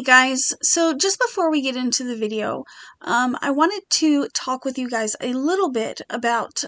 guys, so just before we get into the video, I wanted to talk with you guys a little bit about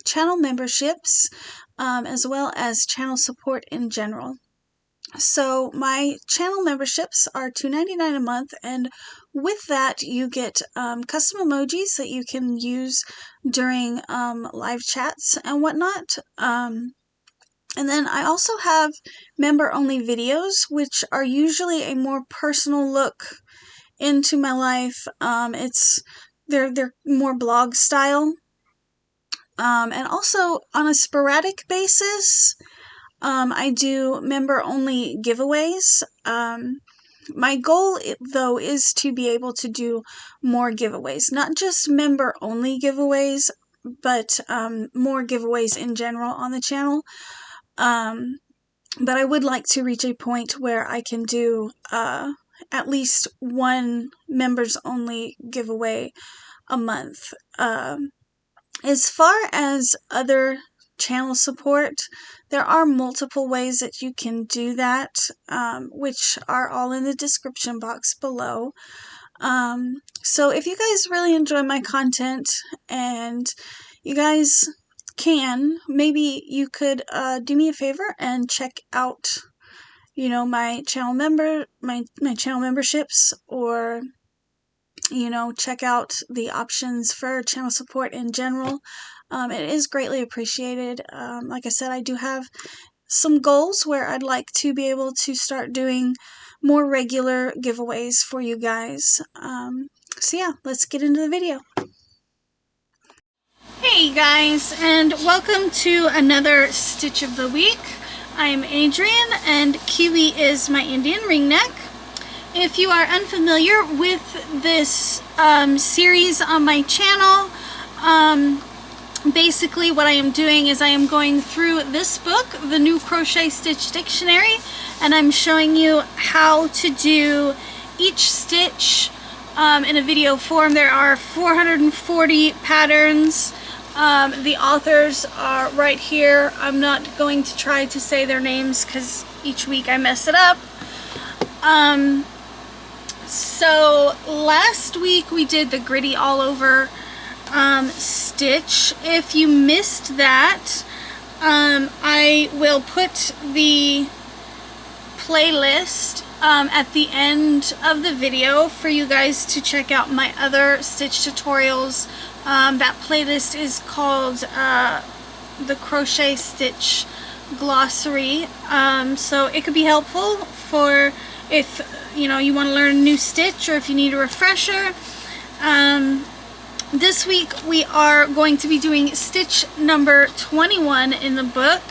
channel memberships as well as channel support in general. So my channel memberships are $2.99 a month, and with that you get custom emojis that you can use during live chats and whatnot. And then I also have member-only videos, which are usually a more personal look into my life. They're more blog style. And also on a sporadic basis, I do member-only giveaways. My goal, though, is to be able to do more giveaways. Not just member-only giveaways, but more giveaways in general on the channel. But I would like to reach a point where I can do at least one members only giveaway a month. As far as other channel support, there are multiple ways that you can do that, which are all in the description box below. So if you guys really enjoy my content and you guys can, maybe you could do me a favor and check out, my channel channel memberships, or check out the options for channel support in general. It is greatly appreciated. Like I said, I do have some goals where I'd like to be able to start doing more regular giveaways for you guys. So yeah, let's get into the video. Hey guys, and welcome to another Stitch of the Week. I'm Adrian, and Kiwi is my Indian ringneck. If you are unfamiliar with this series on my channel, basically what I am doing is I am going through this book, the New Crochet Stitch Dictionary, and I'm showing you how to do each stitch in a video form. There are 440 patterns. The authors are right here. I'm not going to try to say their names because each week I mess it up. So last week we did the gritty all over stitch. If you missed that, I will put the playlist at the end of the video for you guys to check out my other stitch tutorials. That playlist is called the Crochet Stitch Glossary, so it could be helpful for if you want to learn a new stitch or if you need a refresher. This week we are going to be doing stitch number 21 in the book,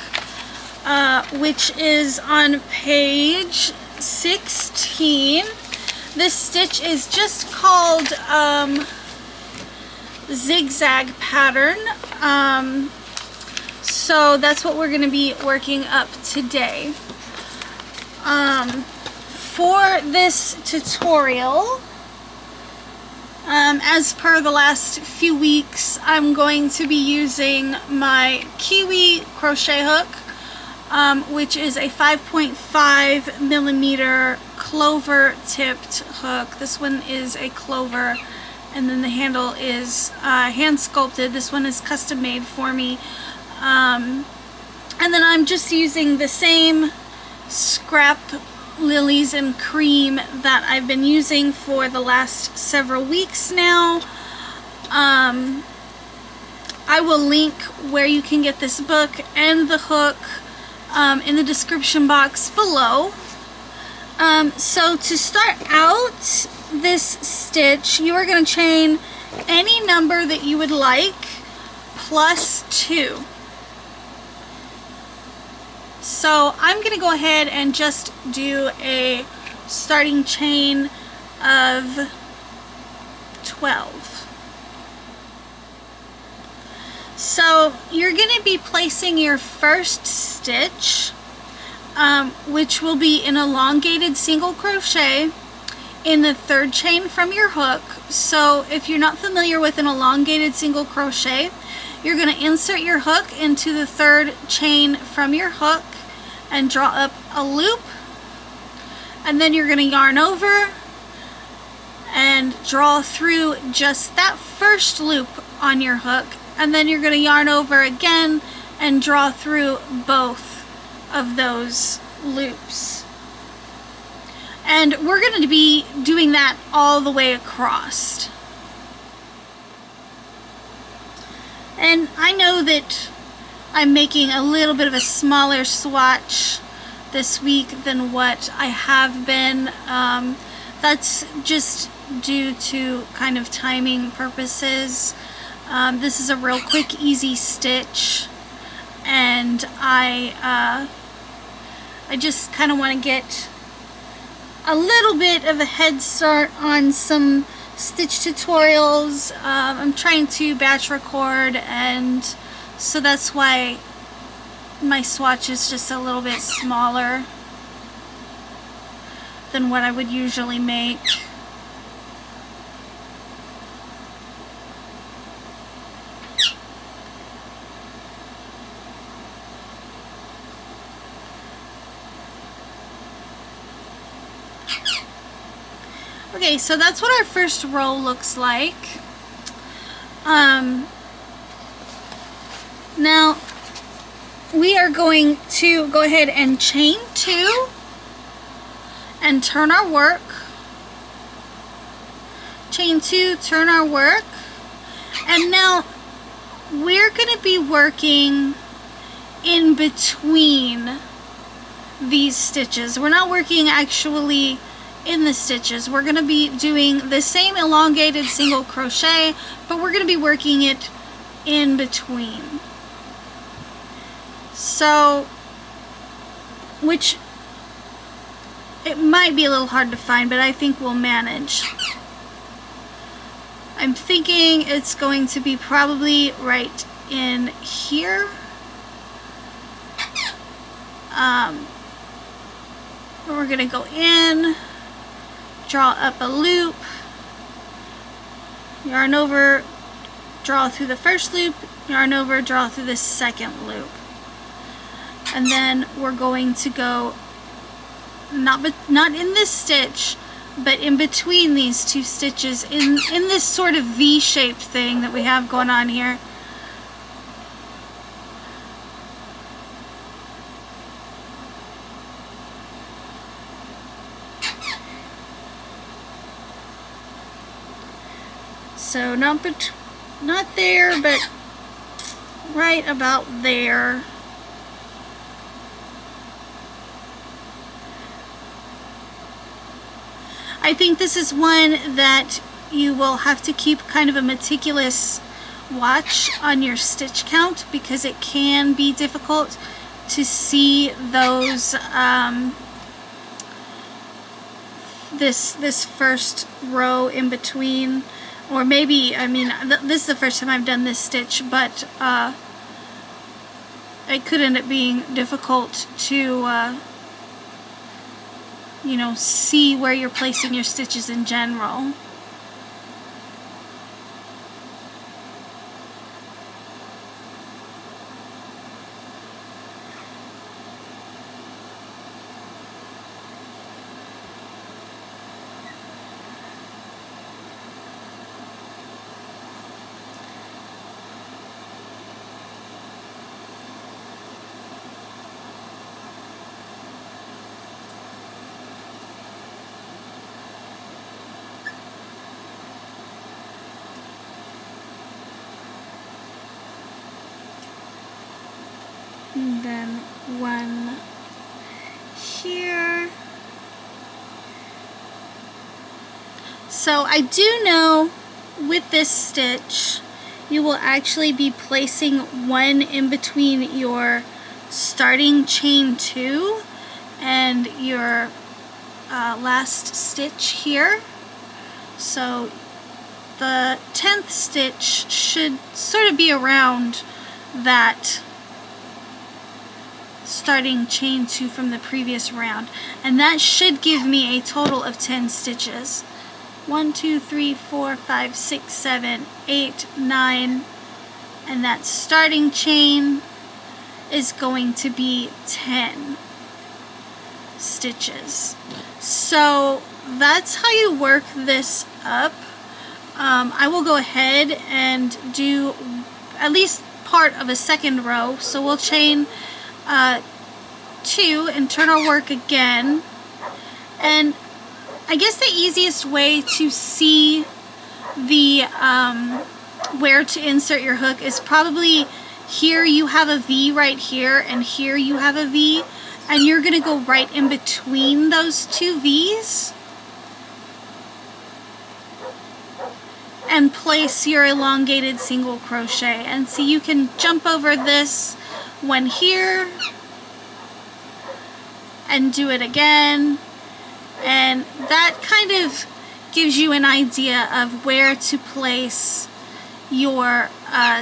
which is on page 16. This stitch is just called Zigzag pattern, so that's what we're going to be working up today. For this tutorial, as per the last few weeks, I'm going to be using my Kiwi crochet hook, which is a 5.5 millimeter clover tipped hook. This one is a clover, and then the handle is hand sculpted. This one is custom made for me. And then I'm just using the same scrap lilies and cream that I've been using for the last several weeks now. I will link where you can get this book and the hook in the description box below. So to start out this stitch, you are going to chain any number that you would like plus 2. So I'm going to go ahead and just do a starting chain of 12. So you're going to be placing your first stitch, which will be an elongated single crochet, in the third chain from your hook. So if you're not familiar with an elongated single crochet, you're going to insert your hook into the third chain from your hook and draw up a loop, and then you're going to yarn over and draw through just that first loop on your hook, and then you're going to yarn over again and draw through both of those loops. And we're going to be doing that all the way across. And I know that I'm making a little bit of a smaller swatch this week than what I have been. That's just due to kind of timing purposes. This is a real quick, easy stitch, and I just kind of want to get a little bit of a head start on some stitch tutorials. I'm trying to batch record, and so that's why my swatch is just a little bit smaller than what I would usually make. Okay, so that's what our first row looks like. Now we are going to go ahead and chain 2 and turn our work. Chain 2, turn our work, and now we're going to be working in between these stitches. We're not working actually in the stitches. We're going to be doing the same elongated single crochet, but we're going to be working it in between. So, which it might be a little hard to find, but I think we'll manage. I'm thinking it's going to be probably right in here. We're going to go in, draw up a loop, yarn over, draw through the first loop, yarn over, draw through the second loop. And then we're going to go not in this stitch, but in between these two stitches, in this sort of V-shaped thing that we have going on here. So not there, but right about there. I think this is one that you will have to keep kind of a meticulous watch on your stitch count, because it can be difficult to see those this first row in between. Or maybe, I mean, this is the first time I've done this stitch, but it could end up being difficult to you know, see where you're placing your stitches in general. And then one here. So I do know with this stitch you will actually be placing one in between your starting chain 2 and your last stitch here. So the 10th stitch should sort of be around that starting chain 2 from the previous round, and that should give me a total of 10 stitches. 1, 2, 3, 4, 5, 6, 7, 8, 9, and that starting chain is going to be 10. stitches. So that's how you work this up. I will go ahead and do at least part of a second row. So we'll chain 2 and turn our work again. And I guess the easiest way to see the where to insert your hook is probably here you have a V right here, and here you have a V, and you're going to go right in between those 2 V's and place your elongated single crochet. And so you can jump over this one here and do it again, and that kind of gives you an idea of where to place your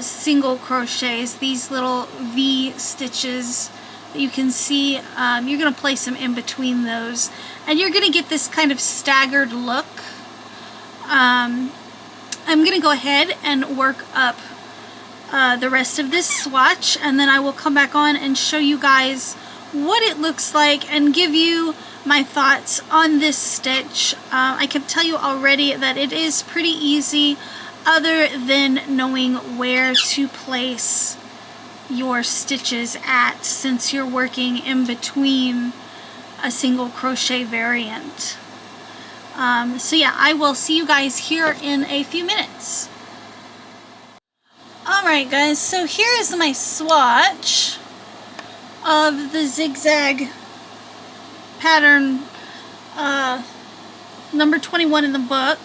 single crochets, these little V stitches that you can see. You're going to place them in between those, and you're going to get this kind of staggered look. I'm going to go ahead and work up the rest of this swatch, and then I will come back on and show you guys what it looks like and give you my thoughts on this stitch. I can tell you already that it is pretty easy, other than knowing where to place your stitches at, since you're working in between a single crochet variant. So yeah, I will see you guys here in a few minutes. Alright guys, so here is my swatch of the zigzag pattern, number 21 in the book.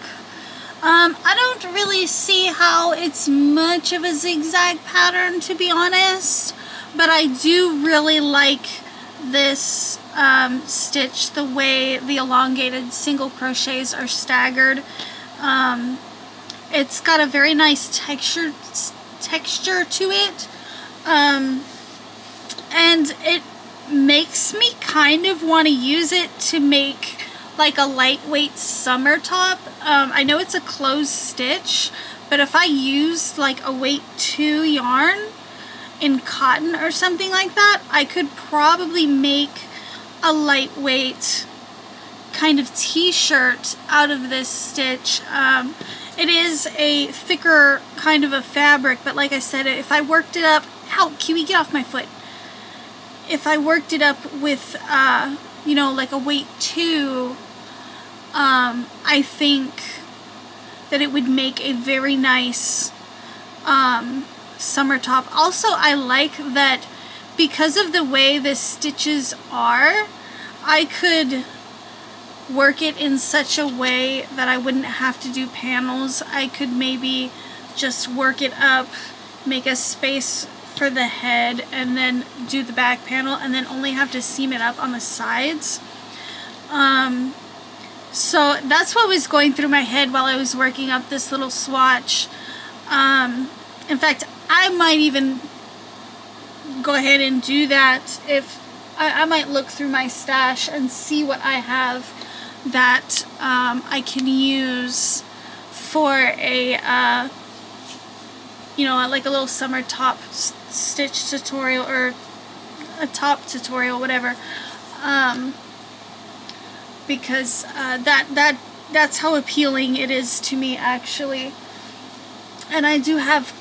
I don't really see how it's much of a zigzag pattern, to be honest, but I do really like this stitch, the way the elongated single crochets are staggered. It's got a very nice texture to it, and it makes me kind of want to use it to make like a lightweight summer top. I know it's a closed stitch, but if I used like a weight 2 yarn in cotton or something like that, I could probably make a lightweight kind of t-shirt out of this stitch. It is a thicker kind of a fabric, but like I said, if I worked it up, ow, Kiwi, get off my foot. If I worked it up with, you know, like a weight 2, I think that it would make a very nice summer top. Also, I like that because of the way the stitches are, I could work it in such a way that I wouldn't have to do panels. I could maybe just work it up, make a space for the head, and then do the back panel, and then only have to seam it up on the sides. So that's what was going through my head while I was working up this little swatch. In fact, I might even go ahead and do that. If I might look through my stash and see what I have that I can use for a you know, like a little summer top stitch tutorial, or a top tutorial, whatever, because that's how appealing it is to me, actually. And I do have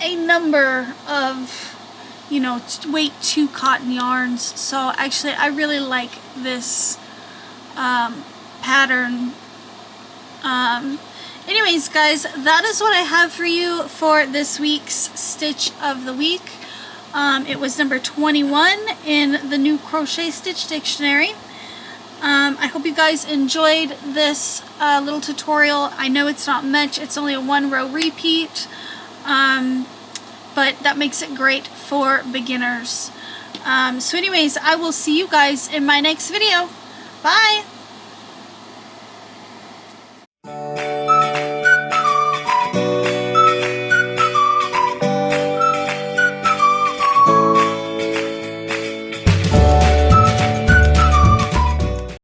a number of, you know, weight 2 cotton yarns, so actually I really like this pattern. Anyways guys, that is what I have for you for this week's Stitch of the Week. It was number 21 in the new Crochet Stitch Dictionary. I hope you guys enjoyed this little tutorial. I know it's not much, it's only a 1-row repeat, but that makes it great for beginners. So anyways, I will see you guys in my next video. Bye!